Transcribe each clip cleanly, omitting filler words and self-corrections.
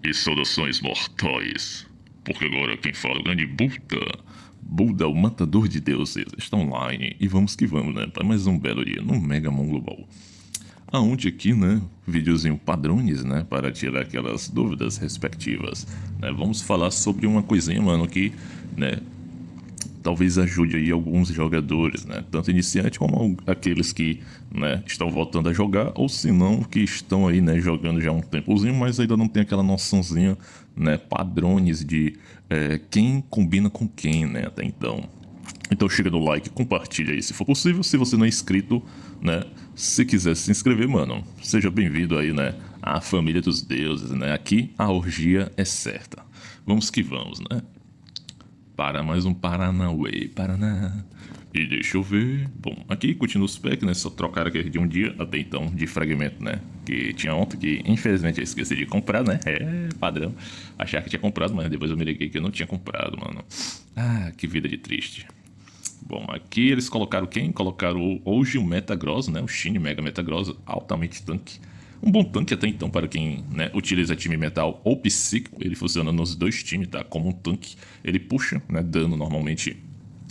E saudações mortais, porque agora quem fala é o grande Buda. Buda, o matador de deuses, está online e vamos que vamos, né? Para mais um belo dia no Megamon Global. Aonde aqui, né, videozinho padrões, né, para tirar aquelas dúvidas respectivas, né? Vamos falar sobre uma coisinha, mano, que, né, talvez ajude aí alguns jogadores, né? Tanto iniciantes como aqueles que, né, estão voltando a jogar, ou se não, que estão aí, né, jogando já há um tempozinho, mas ainda não tem aquela noçãozinha, né, padrões de quem combina com quem, né, até então. Então chega no like, compartilha aí se for possível. Se você não é inscrito, né, se quiser se inscrever, mano, seja bem-vindo aí, né, à família dos deuses, né? Aqui a orgia é certa. Vamos que vamos, né? Para mais um Paranauê, Paraná. E deixa eu ver. Bom, aqui continua os packs, né? Só trocaram aquele de um dia até então de fragmento, né? Que tinha ontem, que infelizmente eu esqueci de comprar, né? É padrão. Achar que tinha comprado, mas depois eu me liguei que eu não tinha comprado, mano. Ah, que vida de triste. Bom, aqui eles colocaram quem? Colocaram hoje o Metagross, né? O Shin Mega Metagross, altamente tanque. Um bom tanque até então para quem, né, utiliza time metal ou psíquico. Ele funciona nos dois times, tá? Como um tanque. Ele puxa, né, dano normalmente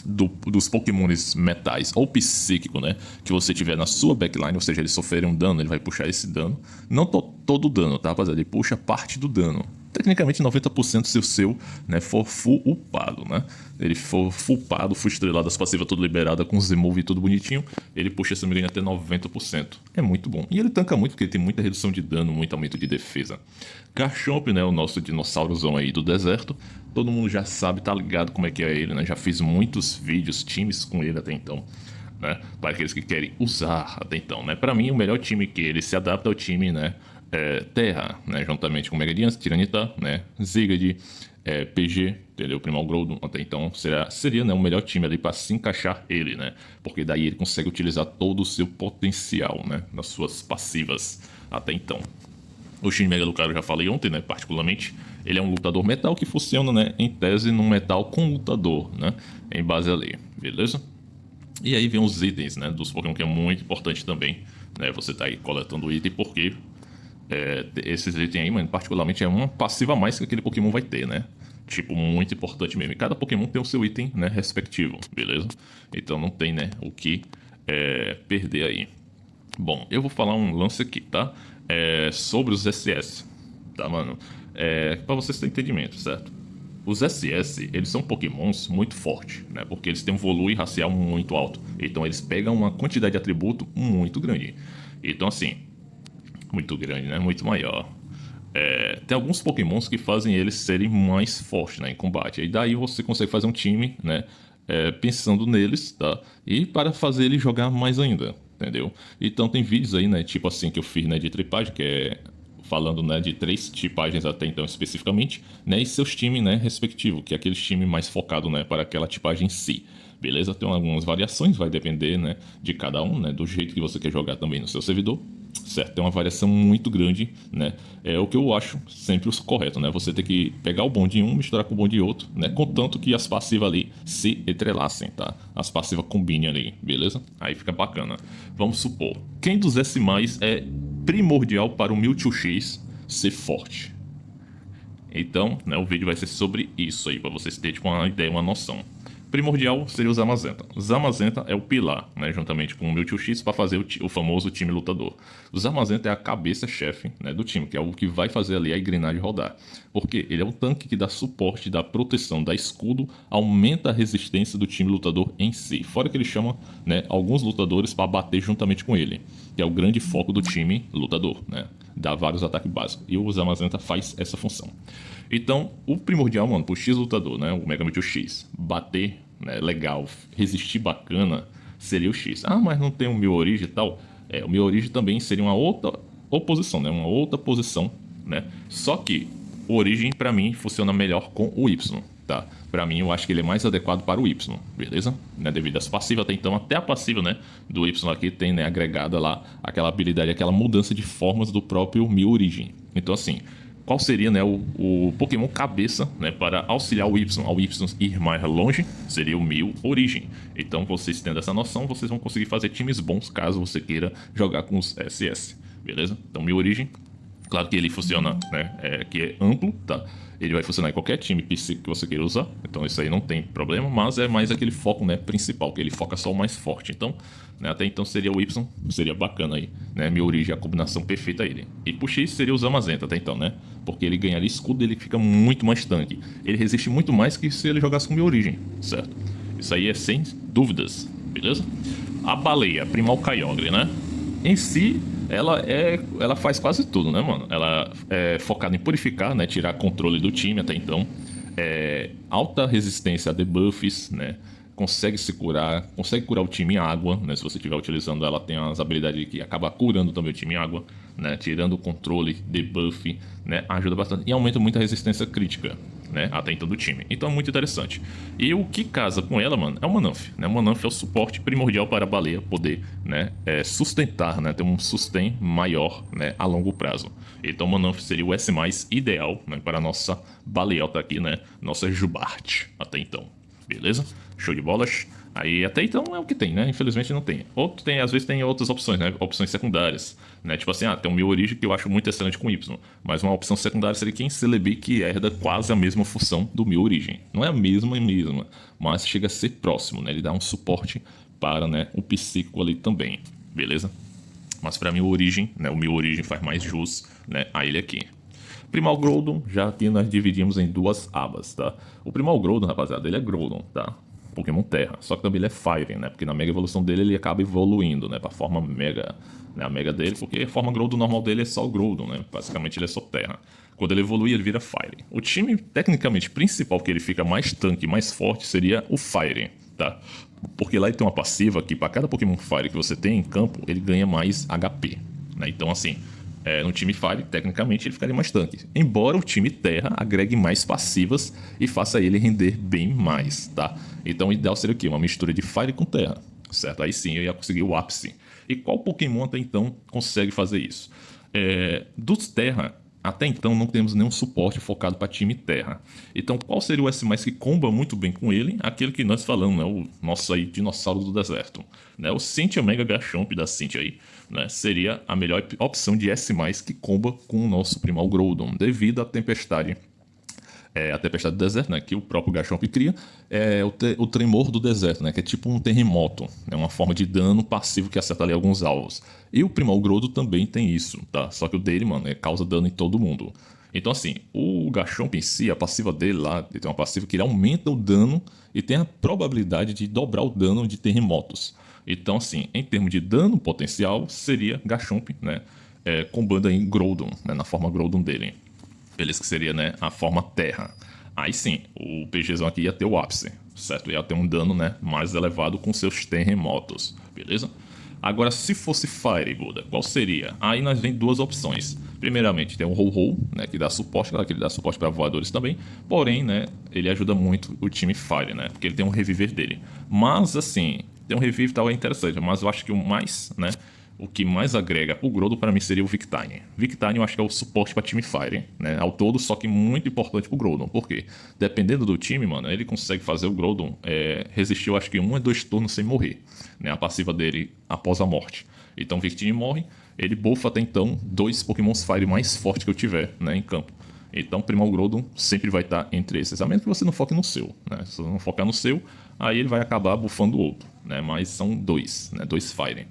dos pokémones metais ou psíquico, né, que você tiver na sua backline, ou seja, eles sofrerem um dano, ele vai puxar esse dano. Não todo o dano, tá, rapaziada? Ele puxa parte do dano. Tecnicamente 90% se o seu, né, for full upado, né? Ele for full upado, full estrelado, as passivas tudo liberada, com os remove e tudo bonitinho, ele puxa, se não me engano, até 90%. É muito bom. E ele tanca muito, porque ele tem muita redução de dano, muito aumento de defesa. Garchomp, né, o nosso dinossaurzão aí do deserto, todo mundo já sabe, tá ligado como é que é ele, né? Já fiz muitos vídeos, times com ele até então. Né, para aqueles que querem usar até então, né? Para mim, o melhor time que ele se adapta é o time, né? Terra, né? Juntamente com Megadians, Tyranitar, né? Zigad, PG, entendeu? Primal Groudon, até então seria né, o melhor time ali para se encaixar ele, né? Porque daí ele consegue utilizar todo o seu potencial, né? Nas suas passivas até então. O Shin Mega Lucario eu já falei ontem, né? Particularmente, ele é um lutador metal que funciona, né? Em tese, num metal com lutador, né? Em base ali, beleza? E aí vem os itens, né, dos Pokémon, que é muito importante também, né, você tá aí coletando item, porque esses itens aí, mano, particularmente é uma passiva a mais que aquele Pokémon vai ter, né? Tipo, muito importante mesmo. E cada Pokémon tem o seu item, né, respectivo, beleza? Então não tem, né, o que perder aí. Bom, eu vou falar um lance aqui, tá? Sobre os SS, tá, mano? Pra vocês terem entendimento, certo? Os SS, eles são pokémons muito fortes, né? Porque eles têm um volume racial muito alto. Então eles pegam uma quantidade de atributo muito grande. Então assim, muito grande, né? Muito maior. Tem alguns pokémons que fazem eles serem mais fortes, né, em combate. E daí você consegue fazer um time, né? Pensando neles, tá? E para fazer ele jogar mais ainda, entendeu? Então tem vídeos aí, né? Tipo assim que eu fiz, né? De tripagem, que é falando, né, de 3 tipagens até então especificamente, né, e seus times, né, respectivo, que é aquele time mais focado, né, para aquela tipagem em si. Beleza? Tem algumas variações, vai depender, né, de cada um, né, do jeito que você quer jogar também no seu servidor. Certo, tem uma variação muito grande, né? É o que eu acho sempre o correto, né? Você tem que pegar o bom de um, misturar com o bom de outro, né? Contanto que as passivas ali se entrelacem, tá? As passivas combinem ali, beleza? Aí fica bacana. Vamos supor, quem dos S+, é primordial para o Mewtwo X ser forte? Então, né, o vídeo vai ser sobre isso aí, para vocês terem tipo, uma ideia, uma noção. Primordial seria o Zamazenta. Zamazenta é o pilar, né, juntamente com o Mewtwo X, para fazer o famoso time lutador. O Zamazenta é a cabeça-chefe, né, do time, que é o que vai fazer ali a engrenagem rodar. Porque ele é o tanque que dá suporte, dá proteção, dá escudo, aumenta a resistência do time lutador em si. Fora que ele chama, né, alguns lutadores para bater juntamente com ele, que é o grande foco do time lutador, né? Dá vários ataques básicos. E o Zamazenta faz essa função. Então, o primordial, mano, pro X lutador, né? O Mega Mewtwo X, bater, né, legal, resistir bacana, seria o X. Ah, mas não tem o Mil Origem e tal. O Mil Origem também seria uma outra oposição, né? Uma outra posição, né? Só que o Origem, pra mim, funciona melhor com o Y, tá? Pra mim, eu acho que ele é mais adequado para o Y, beleza? Né? Devido às passivas, até então, até a passiva, né, do Y aqui tem, né, agregada lá aquela habilidade, aquela mudança de formas do próprio Mil Origem. Então, assim, qual seria, né, o Pokémon cabeça, né, para auxiliar o Y, ao Y ir mais longe, seria o Mil Origem. Então, vocês tendo essa noção, vocês vão conseguir fazer times bons caso você queira jogar com os SS, beleza? Então, Mil Origem Claro que ele funciona, né? Que é amplo, tá? Ele vai funcionar em qualquer time psíquico que você queira usar. Então isso aí não tem problema, mas é mais aquele foco, né, principal, que ele foca só o mais forte. Então, né, até então seria o Y, seria bacana aí, né? Minha origem, a combinação perfeita aí. E pro X seria o Zamazenta até então, né? Porque ele ganharia escudo, ele fica muito mais tanque. Ele resiste muito mais que se ele jogasse com minha origem, certo? Isso aí é sem dúvidas, beleza? A baleia, Primal Kyogre, né? Em si, ela faz quase tudo, né, mano? Ela é focada em purificar, né, tirar controle do time até então. Alta resistência a debuffs, né? Consegue se curar, consegue curar o time em água, né? Se você estiver utilizando ela, tem as habilidades que acaba curando também o time em água, né? Tirando o controle, debuff, né? Ajuda bastante e aumenta muito a resistência crítica, né? Até então do time. Então é muito interessante. E o que casa com ela, mano, é o Mananf, né? O Mananf é o suporte primordial para a baleia poder, né? Sustentar, né? Ter um sustain maior, né? A longo prazo. Então o Mananf seria o S mais ideal, né? Para a nossa baleota aqui, né? Nossa Jubarte até então. Beleza? Show de bolas. Aí até então é o que tem, né? Infelizmente não tem. Outro tem, às vezes tem outras opções, né? Opções secundárias, né? Tipo assim, tem o meu origem que eu acho muito excelente com Y, mas uma opção secundária seria quem Celebi que herda quase a mesma função do meu origem. Não é a mesma, mas chega a ser próximo, né? Ele dá um suporte para, né, o psíquico ali também, beleza? Mas para mim o origem, né? O meu origem faz mais jus, né, a ele aqui. Primal Groudon, já aqui nós dividimos em duas abas, tá? O Primal Groudon, rapaziada, ele é Groudon, tá? Pokémon Terra. Só que também ele é Fire, né? Porque na Mega Evolução dele ele acaba evoluindo, né? Pra forma Mega, né? A Mega dele, porque a forma Groudon normal dele é só o Groudon, né? Basicamente ele é só Terra. Quando ele evolui, ele vira Fire. O time, tecnicamente, principal que ele fica mais tanque, mais forte, seria o Fire, tá? Porque lá ele tem uma passiva que para cada Pokémon Fire que você tem em campo, ele ganha mais HP, né? Então, assim, no time Fire, tecnicamente, ele ficaria mais tanque. Embora o time Terra agregue mais passivas e faça ele render bem mais, tá? Então o ideal seria o quê? Uma mistura de Fire com Terra, certo? Aí sim eu ia conseguir o ápice. E qual Pokémon até então consegue fazer isso? Dos Terra, até então não temos nenhum suporte focado para time Terra. Então qual seria o S+, que comba muito bem com ele? Aquele que nós falamos, né? O nosso aí dinossauro do deserto, né? O Cynthia Mega Garchomp da Cynthia aí, né? Seria a melhor opção de S+, que comba com o nosso Primal Groudon, devido à tempestade. A tempestade do deserto, né, que o próprio Garchomp cria, o tremor do deserto, né, que é tipo um terremoto, né, uma forma de dano passivo que acerta ali alguns alvos. E o Primal Groudon também tem isso, tá? Só que o dele, mano, causa dano em todo mundo. Então, assim, o Garchomp em si, a passiva dele lá, ele tem uma passiva que ele aumenta o dano e tem a probabilidade de dobrar o dano de terremotos. Então, assim, em termos de dano potencial, seria Garchomp, né, combando em Groudon, né, na forma Groudon dele. Beleza, que seria, né, a forma Terra. Aí sim, o PGzão aqui ia ter o ápice, certo? Ia ter um dano, né, mais elevado com seus terremotos, beleza? Agora, se fosse Fire, Buda, qual seria? Aí nós vem duas opções. Primeiramente, tem o Ho-Ho, né, que dá suporte, claro que ele dá suporte para voadores também, porém, né, ele ajuda muito o time Fire, né, porque ele tem um reviver dele. Mas, assim, tem um revive e tal, é interessante, mas eu acho que o mais, né, o que mais agrega o Groudon para mim seria o Victini. Victini eu acho que é o suporte para time Fire, né? Ao todo, só que muito importante pro Groudon. Por quê? Dependendo do time, mano, ele consegue fazer o Groudon resistir, eu acho que 1 a 2 turnos sem morrer, né? A passiva dele após a morte. Então o Victini morre, ele buffa até então 2 Pokémons Fire mais fortes que eu tiver, né, em campo. Então, Primal Groudon sempre vai estar entre esses, a menos que você não foque no seu, né? Se você não focar no seu, aí ele vai acabar buffando o outro, né? Mas são 2, né? 2 Fire.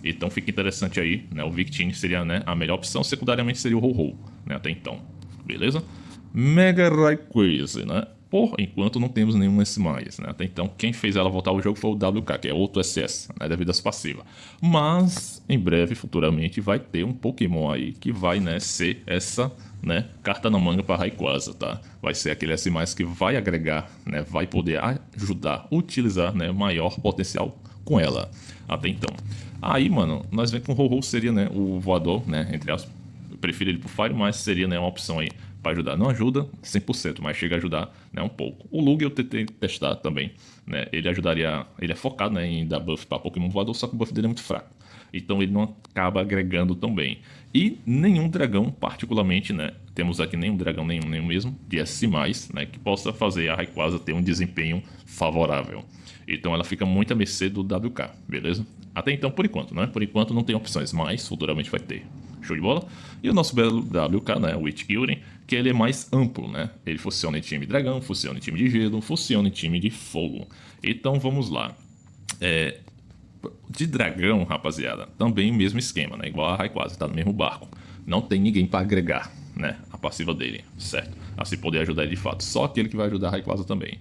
Então fica interessante aí, né? O Victini seria, né, a melhor opção, secundariamente seria o Ho-Ho, né, até então. Beleza? Mega Rayquaza, né? Por enquanto não temos nenhum S+, né? Até então quem fez ela voltar ao jogo foi o WK, que é outro SS, né, devido às passivas. Mas em breve, futuramente, vai ter um Pokémon aí que vai, né, ser essa, né, carta na manga para Rayquaza, tá? Vai ser aquele S+, que vai agregar, né, vai poder ajudar, utilizar, né, maior potencial com ela, até então. Aí, mano, nós vemos que o Ho-Ho seria, né, o voador, né, entre aspas. Eu prefiro ele pro Fire, mas seria, né, uma opção aí para ajudar. Não ajuda 100%, mas chega a ajudar, né, um pouco. O Lug eu tentei testar também, né, ele ajudaria, ele é focado, né, em dar buff para Pokémon voador, só que o buff dele é muito fraco. Então ele não acaba agregando tão bem. E nenhum dragão, particularmente, né, temos aqui nenhum dragão, nenhum mesmo, de S+, né, que possa fazer a Rayquaza ter um desempenho favorável. Então ela fica muito à mercê do WK, beleza? Até então, por enquanto, né? Por enquanto não tem opções, mas futuramente vai ter. Show de bola? E o nosso belo WK, né, o Witch Guilding, que ele é mais amplo, né? Ele funciona em time dragão, funciona em time de gelo, funciona em time de fogo. Então vamos lá. De dragão, rapaziada, também o mesmo esquema, né? Igual a Rayquaza, tá no mesmo barco. Não tem ninguém pra agregar, né? A passiva dele, certo? A se poder ajudar ele de fato. Só aquele que vai ajudar a Rayquaza também.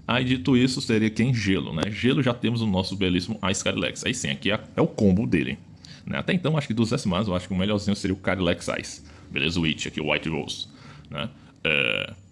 Aí, dito isso, seria quem gelo, né? Gelo já temos o nosso belíssimo Ice Carylex. Aí sim, aqui é o combo dele. Né? Até então, acho que dos S+, eu acho que o melhorzinho seria o Carylex Ice. Beleza? O Witch, aqui o White Rose. Né?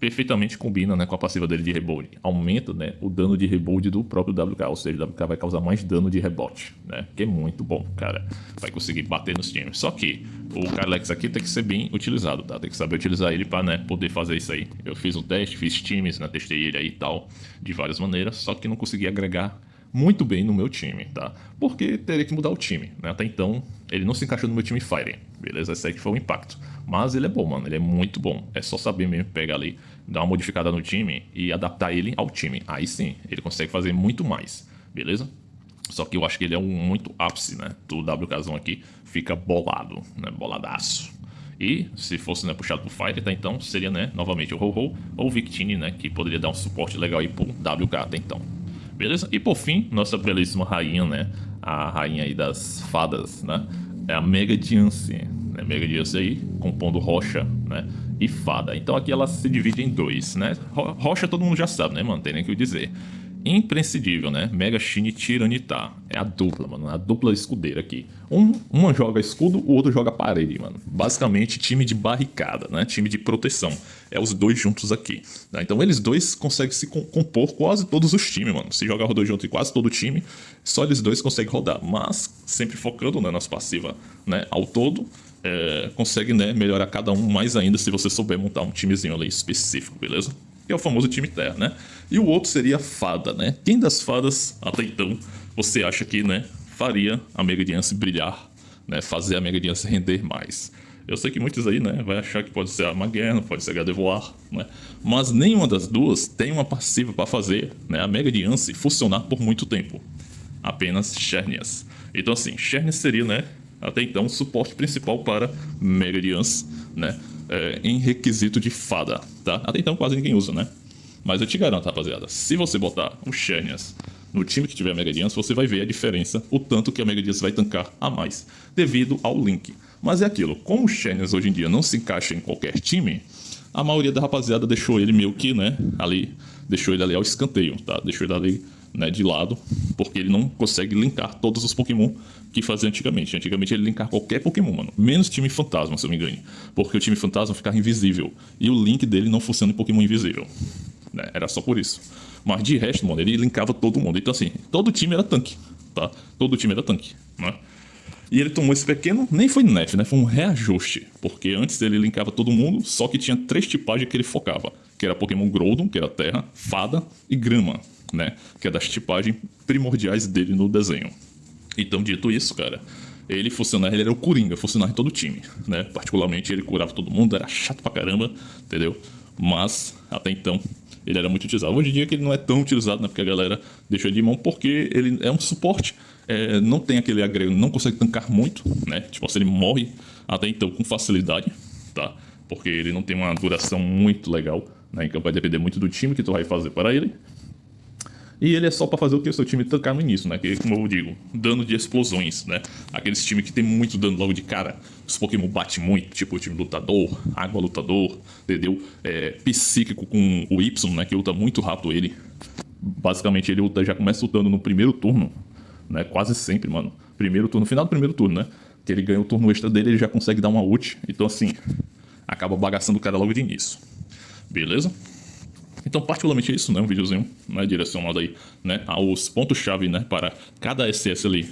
Perfeitamente combina, né, com a passiva dele de rebound. Aumenta, né, o dano de rebound do próprio WK, ou seja, o WK vai causar mais dano de rebote, né, que é muito bom, cara. Vai conseguir bater nos times. Só que o Carylex aqui tem que ser bem utilizado, tá? Tem que saber utilizar ele para, né, poder fazer isso aí. Eu fiz um teste, fiz times, né, testei ele aí e tal, de várias maneiras, só que não consegui agregar muito bem no meu time, tá? Porque teria que mudar o time, né? Até então, ele não se encaixou no meu time Fire, beleza? Esse aí que foi o impacto. Mas ele é bom, mano, ele é muito bom. É só saber mesmo pegar ali, dar uma modificada no time e adaptar ele ao time. Aí sim, ele consegue fazer muito mais, beleza? Só que eu acho que ele é muito ápice, né? Do WKzão aqui fica bolado, né? Boladaço. E se fosse, né, puxado pro Fire, tá? Então seria, né, novamente o Ho-Ho ou o Victini, né? Que poderia dar um suporte legal aí pro WK até então. Beleza? E por fim, nossa belíssima rainha, né? A rainha aí das fadas, né? É a Mega Diancie, né? Mega Diancie aí, compondo rocha, né? E fada. Então aqui ela se divide em dois, né? Rocha todo mundo já sabe, né, mano? Tem nem o que dizer. Imprescindível, né? Mega Shin Tiranitar. É a dupla, mano. A dupla escudeira aqui. Uma joga escudo, o outro joga parede, mano. Basicamente, time de barricada, né? Time de proteção. É os dois juntos aqui. Né? Então, eles dois conseguem se compor quase todos os times, mano. Se jogar os dois juntos em quase todo o time, só eles dois conseguem rodar. Mas, sempre focando, né, nas passivas, né, ao todo, consegue, né, melhorar cada um mais ainda se você souber montar um timezinho ali específico, beleza? Que é o famoso time Terra, né? E o outro seria a fada, né? Quem das fadas, até então, você acha que, né, faria a Mega Diancie brilhar, né? Fazer a Mega Diancie render mais? Eu sei que muitos aí, né, vai achar que pode ser a Maguerna, pode ser a Gardevoir, né? Mas nenhuma das duas tem uma passiva para fazer, né, a Mega Diancie funcionar por muito tempo. Apenas Xerneas. Então assim, Xerneas seria, né, até então, o suporte principal para Mega Diancie, né? Em requisito de fada, tá? Até então quase ninguém usa, né? Mas eu te garanto, rapaziada, se você botar o Xerneas no time que tiver Mega Diancie, você vai ver a diferença, o tanto que a Mega Diancie vai tancar a mais, devido ao Link. Mas é aquilo, como o Xerneas hoje em dia não se encaixa em qualquer time, a maioria da rapaziada deixou ele meio que, né, ali, deixou ele ali ao escanteio, tá? Deixou ele ali, né, de lado, porque ele não consegue linkar todos os Pokémon que fazia antigamente. Antigamente ele linkar qualquer Pokémon, mano. Menos time fantasma, se eu me engano. Porque o time fantasma ficava invisível. E o link dele não funciona em Pokémon invisível. Né? Era só por isso. Mas de resto, mano, ele linkava todo mundo. Então assim, todo time era tanque, tá? Todo time era tanque, né? E ele tomou esse pequeno, nem foi nerf, né? Foi um reajuste. Porque antes ele linkava todo mundo, só que tinha 3 tipagens que ele focava. Que era Pokémon Groudon, que era Terra, Fada e Grama, né? Que é das tipagens primordiais dele no desenho. Então, dito isso, cara, ele era o Coringa, funcionava em todo o time, né? Particularmente ele curava todo mundo, era chato pra caramba, entendeu? Mas, até então, ele era muito utilizado. Hoje em dia que ele não é tão utilizado, né? Porque a galera deixou ele de mão, porque ele é um suporte, não tem aquele agrego, não consegue tancar muito, né? Tipo, se ele morre até então com facilidade, tá? Porque ele não tem uma duração muito legal, né? Então vai depender muito do time que tu vai fazer para ele. E ele é só pra fazer o que o seu time tancar no início, né? Que, como eu digo, dano de explosões, né? Aqueles times que tem muito dano logo de cara. Os Pokémon batem muito, tipo o time lutador, água lutador, entendeu? Psíquico com o Y, né? Que luta muito rápido ele. Basicamente ele já começa lutando no primeiro turno, né? Quase sempre, mano. Primeiro turno, final do primeiro turno, né? Que ele ganha o turno extra dele, ele já consegue dar uma ult. Então assim, acaba bagaçando o cara logo de início. Beleza? Então, particularmente isso, né, um videozinho, né, direcionado aí, né, aos pontos-chave, né, para cada SS ali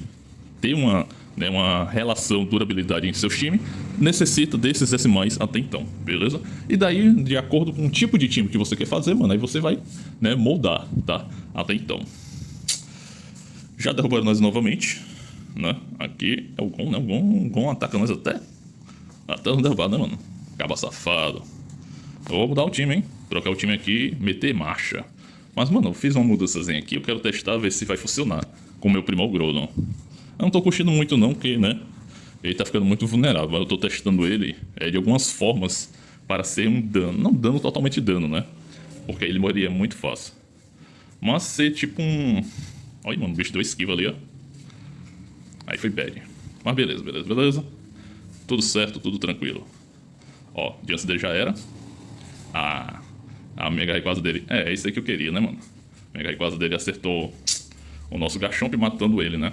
ter uma relação durabilidade em seus times, necessita desses S+, até então, beleza? E daí, de acordo com o tipo de time que você quer fazer, mano, aí você vai, né, moldar, tá? Até então. Já derrubaram nós novamente, né? Aqui é o Gon, né? O Gon ataca nós até não derrubar, né, mano? Acaba safado. Eu vou mudar o time, hein? Trocar o time aqui, meter marcha. Mas, mano, eu fiz uma mudançazinha aqui. Eu quero testar, ver se vai funcionar com o meu primo Groudon. Eu não tô curtindo muito não, porque, né? Ele tá ficando muito vulnerável. Eu tô testando ele de algumas formas para ser um dano. Não dano totalmente dano, né? Porque aí ele morreria muito fácil. Mas ser tipo um... Olha, mano, o bicho deu esquiva ali, ó. Aí foi bad. Mas beleza, beleza, beleza. Tudo certo, tudo tranquilo. Ó, diante dele já era. A Mega Rayquaza dele... É isso aí que eu queria, né, mano? A Mega Rayquaza dele acertou o nosso Garchomp matando ele, né?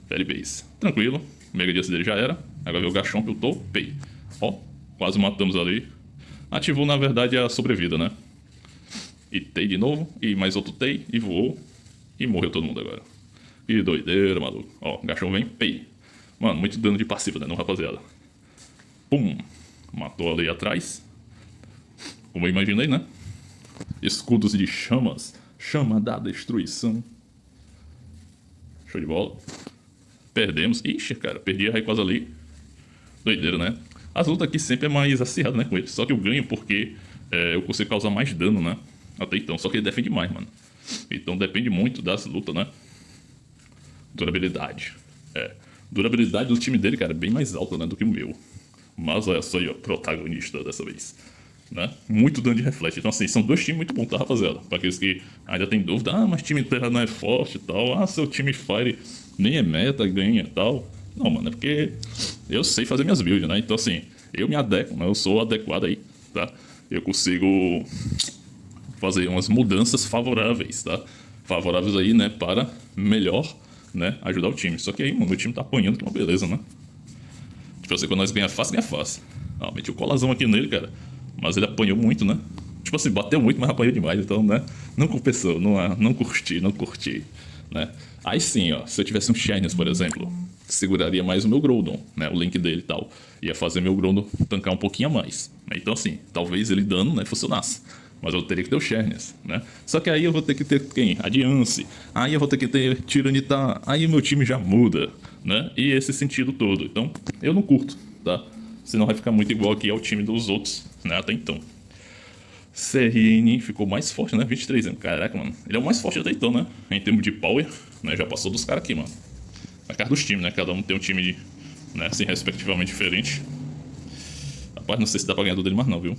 Velho base. Tranquilo. O Mega Diance dele já era. Agora veio o Garchomp, eu topei. Ó, quase matamos ali. Ativou, na verdade, a sobrevida, né? E tei de novo. E mais outro tei. E voou. E morreu todo mundo agora. Que doideira, maluco. Ó, o Garchomp vem, pei. Mano, muito dano de passiva, né, não, rapaziada? Pum. Matou ali atrás. Como eu imaginei, né? Escudos de chamas. Chama da destruição. Show de bola. Perdemos. Ixi, cara, perdi a Rayquaza ali. Doideira, né? As lutas aqui sempre é mais acirrada, né, com ele. Só que eu ganho porque eu consigo causar mais dano, né? Até então. Só que ele defende mais, mano. Então depende muito das lutas, né? Durabilidade. Durabilidade do time dele, cara, é bem mais alta, né, do que o meu. Mas olha só aí, ó, protagonista dessa vez. Né? Muito dano de reflete. Então, assim, são dois times muito bons, tá, rapaziada? Pra aqueles que ainda tem dúvida, mas time Terra não é forte e tal. Seu time Fire nem é meta, ganha e tal. Não, mano, é porque eu sei fazer minhas builds, né? Então, assim, eu me adequo, né? Eu sou adequado aí, tá? Eu consigo fazer umas mudanças favoráveis, tá? Favoráveis aí, né, para melhor, né, ajudar o time. Só que aí, mano, o time tá apanhando, que é uma beleza, né? Tipo assim, quando nós ganha fácil, ganha fácil. Meti o colazão aqui nele, cara. Mas ele apanhou muito, né? Tipo assim, bateu muito, mas apanhou demais. Então, né? Não compensou, não curti, né? Aí sim, ó. Se eu tivesse um Shiners, por exemplo, seguraria mais o meu Groudon, né? O link dele e tal. Ia fazer meu Groudon tancar um pouquinho a mais. Né? Então, assim, talvez ele dando, né, funcionasse. Mas eu teria que ter o Shiners, né? Só que aí eu vou ter que ter quem? A Diance. Aí eu vou ter que ter Tyranitar. Aí o meu time já muda, né? E esse sentido todo. Então, eu não curto, tá? Senão vai ficar muito igual aqui ao time dos outros, né, até então. CRN ficou mais forte, né, 23 anos. Caraca, mano. Ele é o mais forte até então, né, em termos de power, né, já passou dos caras aqui, mano. A cara dos times, né, cada um tem um time, né, assim, respectivamente diferente. Rapaz, não sei se dá pra ganhar do dele mais não, viu.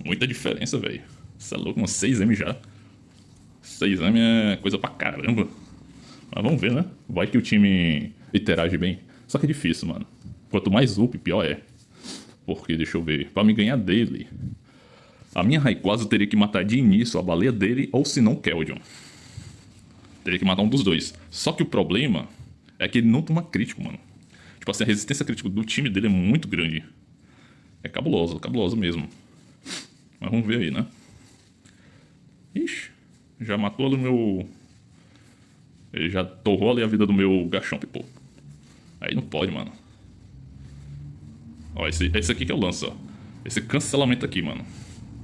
Muita diferença, velho. Você é louco, mano, 6M já. 6M é coisa pra caramba. Mas vamos ver, né, vai que o time interage bem. Só que é difícil, mano. Quanto mais up, pior é. Porque, deixa eu ver, pra me ganhar dele, a minha Rayquaza teria que matar de início a baleia dele, ou se não, o Keldon. Teria que matar um dos dois. Só que o problema é que ele não toma crítico, mano. Tipo assim, a resistência crítica do time dele é muito grande. É cabuloso mesmo. Mas vamos ver aí, né? Ixi, já matou ali o meu... Ele já torrou ali a vida do meu Garchomp, pô. Aí não pode, mano. Ó, esse aqui que é o lance, ó. Esse cancelamento aqui, mano.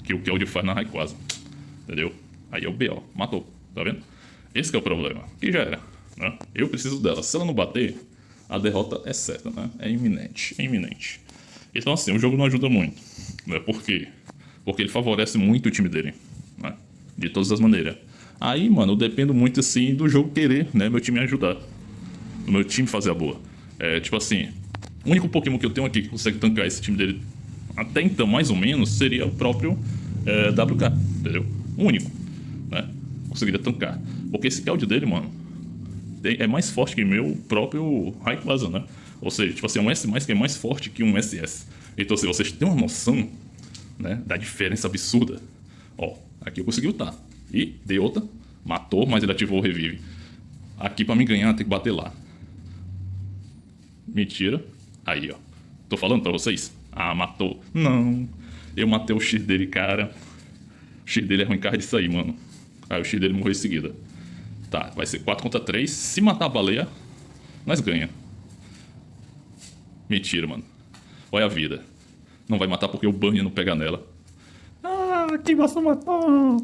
Que o Keldon faz na Rayquaza. Entendeu? Aí é o B.O. Matou. Tá vendo? Esse que é o problema. Que já era. Né? Eu preciso dela. Se ela não bater, a derrota é certa, né? É iminente. É iminente. Então, assim, o jogo não ajuda muito. Né? Por quê? Porque ele favorece muito o time dele. Né? De todas as maneiras. Aí, mano, eu dependo muito, assim, do jogo querer, né? Meu time ajudar. Do meu time fazer a boa. Tipo assim... O único Pokémon que eu tenho aqui que consegue tancar esse time dele até então, mais ou menos, seria o próprio WK, entendeu? O único, né? Conseguiria tancar. Porque esse Keldon dele, mano, é mais forte que o meu próprio Rayquaza, né? Ou seja, tipo assim, um S+, que é mais forte que um SS. Então, se vocês têm uma noção, né, da diferença absurda. Ó, aqui eu consegui lutar. E dei outra, matou, mas ele ativou o revive. Aqui pra me ganhar, tem que bater lá. Mentira. Aí, ó. Tô falando pra vocês. Ah, matou. Não. Eu matei o X dele, cara. O X dele é ruim cara disso aí, mano. Aí o X dele morreu em seguida. Tá, vai ser 4 contra 3. Se matar a baleia, nós ganha. Mentira, mano. Olha a vida. Não vai matar porque o Bunny não pega nela. Ah, quem você matou?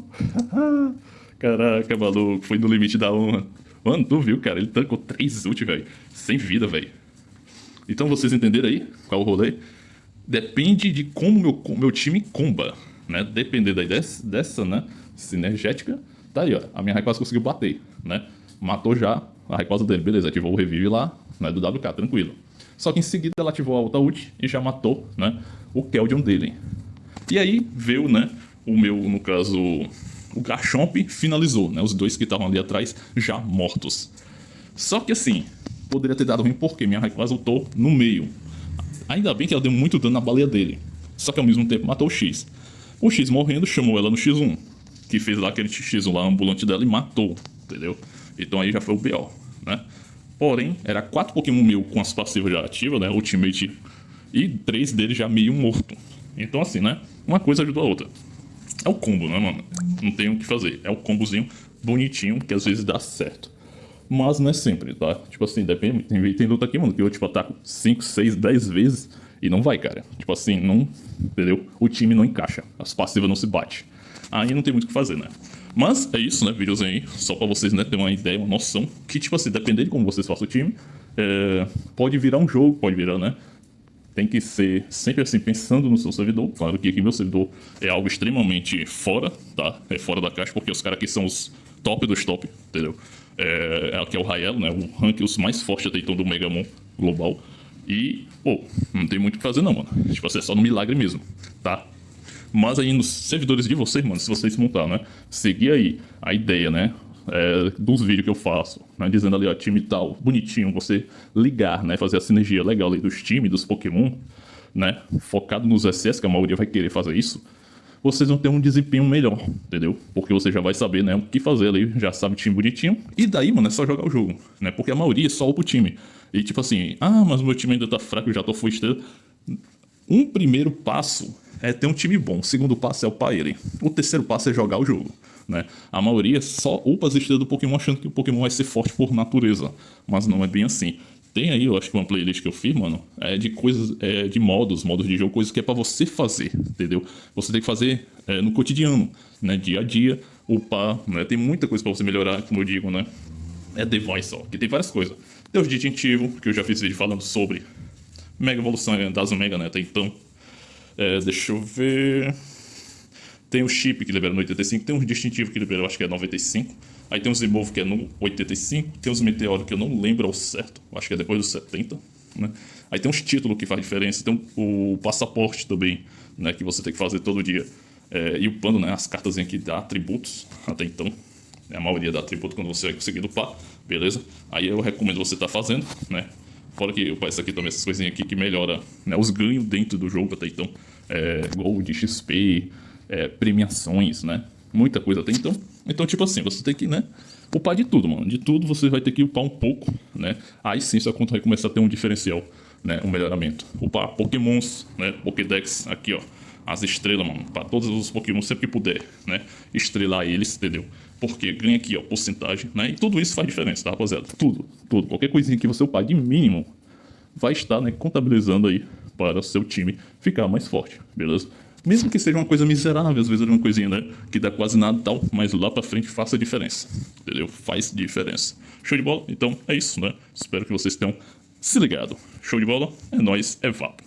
Caraca, maluco. Foi no limite da honra. Mano, tu viu, cara? Ele tancou 3 ult, velho. Sem vida, velho. Então vocês entenderam aí qual é o rolê? Depende de como meu time comba, né? Depender daí dessa, né, sinergética. Tá aí, ó. A minha Rayquaza conseguiu bater, né? Matou já a Rayquaza dele. Beleza, ativou o revive lá, né, do WK, tranquilo. Só que em seguida ela ativou a outra ult e já matou, né, o Keldon dele. E aí veio, né, o meu, no caso, o Garchomp finalizou, né, os dois que estavam ali atrás já mortos. Só que assim, poderia ter dado ruim porque minha Rayquaza ultou no meio. Ainda bem que ela deu muito dano na baleia dele. Só que ao mesmo tempo matou o X. O X morrendo chamou ela no X1, que fez lá aquele X1 lá ambulante dela e matou, entendeu? Então aí já foi o BO, né? Porém, era 4 Pokémon meu com as passivas já ativas, né? Ultimate, e 3 deles já meio morto. Então assim, né? Uma coisa ajudou a outra. É o combo, né, mano? Não tem o que fazer. É o combozinho bonitinho que às vezes dá certo. Mas não é sempre, tá? Tipo assim, depende. Tem luta aqui, mano, que eu, tipo, ataco 5, 6, 10 vezes e não vai, cara. Tipo assim, não. Entendeu? O time não encaixa. As passivas não se batem. Aí não tem muito o que fazer, né? Mas é isso, né? Vídeos aí, só pra vocês, né, terem uma ideia, uma noção. Que, tipo assim, dependendo de como vocês façam o time, pode virar um jogo, pode virar, né? Tem que ser sempre assim, pensando no seu servidor. Claro que aqui meu servidor é algo extremamente fora, tá? É fora da caixa, porque os caras aqui são os top dos top, entendeu? Aqui é o Raelo, né? O rank os mais fortes até então do Megamon global. E, pô, não tem muito o que fazer não, mano. Tipo assim, é só no milagre mesmo, tá? Mas aí nos servidores de vocês, mano, se vocês montar, né? Seguir aí a ideia, né? Dos vídeos que eu faço, né, dizendo ali, ó, time tal, bonitinho, você ligar, né, fazer a sinergia legal ali dos times, dos Pokémon, né, focado nos SS, que a maioria vai querer fazer isso, vocês vão ter um desempenho melhor, entendeu? Porque você já vai saber, né, o que fazer ali, já sabe o time bonitinho, e daí, mano, é só jogar o jogo, né, porque a maioria só upa o time. E tipo assim, mas o meu time ainda tá fraco, eu já tô full estrela. Um primeiro passo é ter um time bom. O segundo passo é upar ele. O terceiro passo é jogar o jogo, né? A maioria só upa as estrelas do Pokémon achando que o Pokémon vai ser forte por natureza. Mas não é bem assim. Tem aí, eu acho que uma playlist que eu fiz, mano, de coisas, de modos de jogo, coisas que é pra você fazer, entendeu? Você tem que fazer no cotidiano, né? Dia a dia, upar, né? Tem muita coisa pra você melhorar, como eu digo, né? É device só, que tem várias coisas. Tem os distintivos, que eu já fiz vídeo falando sobre Mega Evolução das Omega, né? Até então. Deixa eu ver. Tem o chip que libera no 85, tem um distintivo que libera, eu acho que é 95. Aí tem os Evolve que é no 85, tem os Meteoro que eu não lembro ao certo, acho que é depois dos 70, né? Aí tem uns títulos que faz diferença, tem o passaporte também, né, que você tem que fazer todo dia. E o plano, né, as cartas que dá atributos, até então. A maioria dá atributo quando você vai conseguir upar, beleza? Aí eu recomendo você estar fazendo, né? Fora que eu passo aqui também essas coisinhas aqui que melhora, né, os ganhos dentro do jogo até então. Gold, XP, premiações, né? Muita coisa até então. Então, tipo assim, você tem que, né, upar de tudo, mano. De tudo você vai ter que upar um pouco, né? Aí sim sua conta vai começar a ter um diferencial, né? Um melhoramento. Upar Pokémons, né? Pokédex, aqui, ó. As estrelas, mano. Pra todos os Pokémon, sempre que puder, né? Estrelar eles, entendeu? Porque ganha aqui, ó, porcentagem, né? E tudo isso faz diferença, tá, rapaziada? Tudo, tudo. Qualquer coisinha que você upar de mínimo vai estar, né, contabilizando aí para o seu time ficar mais forte, beleza? Mesmo que seja uma coisa miserável, às vezes é uma coisinha, né, que dá quase nada e tal, mas lá pra frente faça diferença, entendeu? Faz diferença. Show de bola? Então é isso, né? Espero que vocês tenham se ligado. Show de bola? É nóis, é vapo.